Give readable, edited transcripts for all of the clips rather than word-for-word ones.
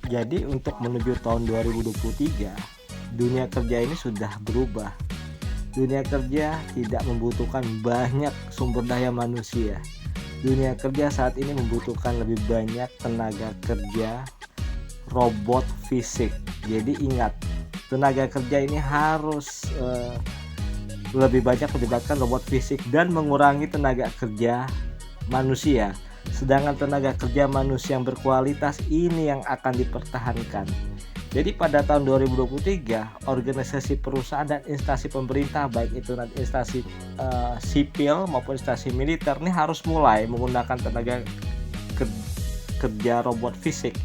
Jadi untuk menuju tahun 2023, dunia kerja ini sudah berubah. Dunia kerja tidak membutuhkan banyak sumber daya manusia. Dunia kerja saat ini membutuhkan lebih banyak tenaga kerja robot fisik. Jadi ingat, tenaga kerja ini harus lebih banyak melibatkan robot fisik dan mengurangi tenaga kerja manusia. Sedangkan tenaga kerja manusia yang berkualitas ini yang akan dipertahankan. Jadi pada tahun 2023, organisasi perusahaan dan instansi pemerintah, baik itu nanti instansi sipil maupun instansi militer, ini harus mulai menggunakan tenaga kerja robot fisik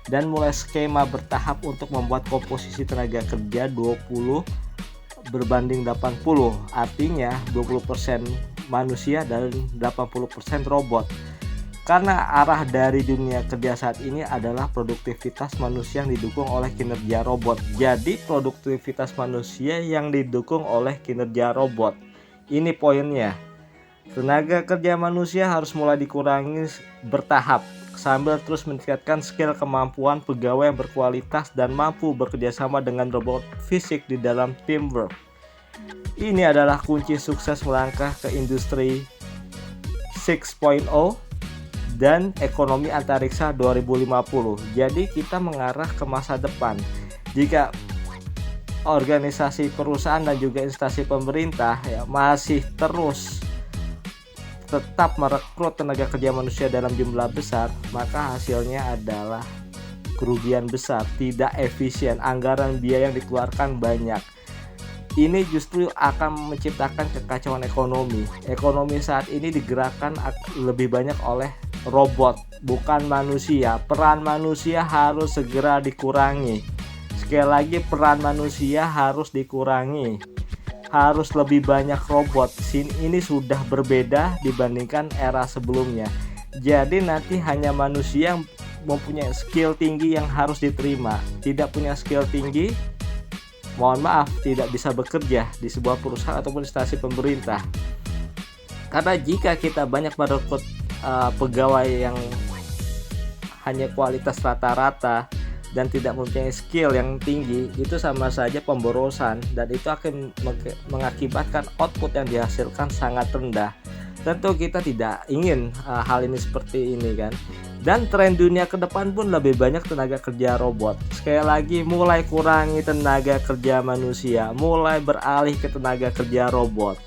dan mulai skema bertahap untuk membuat komposisi tenaga kerja 20 berbanding 80. Artinya 20% manusia dan 80% robot. Karena arah dari dunia kerja saat ini adalah produktivitas manusia yang didukung oleh kinerja robot. Jadi produktivitas manusia yang didukung oleh kinerja robot. Ini poinnya. Tenaga kerja manusia harus mulai dikurangi bertahap sambil terus meningkatkan skill kemampuan pegawai yang berkualitas dan mampu bekerjasama dengan robot fisik di dalam teamwork. Ini adalah kunci sukses melangkah ke industri 6.0 dan ekonomi antariksa 2050. Jadi kita mengarah ke masa depan. Jika organisasi perusahaan dan juga instansi pemerintah masih terus tetap merekrut tenaga kerja manusia dalam jumlah besar, maka hasilnya adalah kerugian besar, tidak efisien, anggaran biaya yang dikeluarkan banyak. Ini justru akan menciptakan kekacauan ekonomi. Ekonomi saat ini digerakkan lebih banyak oleh robot, bukan manusia. Peran manusia harus segera dikurangi. Sekali lagi, peran manusia harus dikurangi. Harus lebih banyak robot. Ini sudah berbeda dibandingkan era sebelumnya. Jadi nanti hanya manusia yang mempunyai skill tinggi yang harus diterima. Tidak punya skill tinggi, mohon maaf, tidak bisa bekerja di sebuah perusahaan ataupun instansi pemerintah. Karena jika kita banyak merekrut pegawai yang hanya kualitas rata-rata dan tidak mempunyai skill yang tinggi, itu sama saja pemborosan dan itu akan mengakibatkan output yang dihasilkan sangat rendah. Tentu kita tidak ingin hal ini seperti ini kan. Dan tren dunia ke depan pun lebih banyak tenaga kerja robot. Sekali lagi, mulai kurangi tenaga kerja manusia, mulai beralih ke tenaga kerja robot.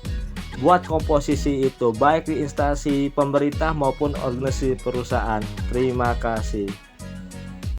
Buat komposisi itu baik di instansi pemerintah maupun organisasi perusahaan. Terima kasih.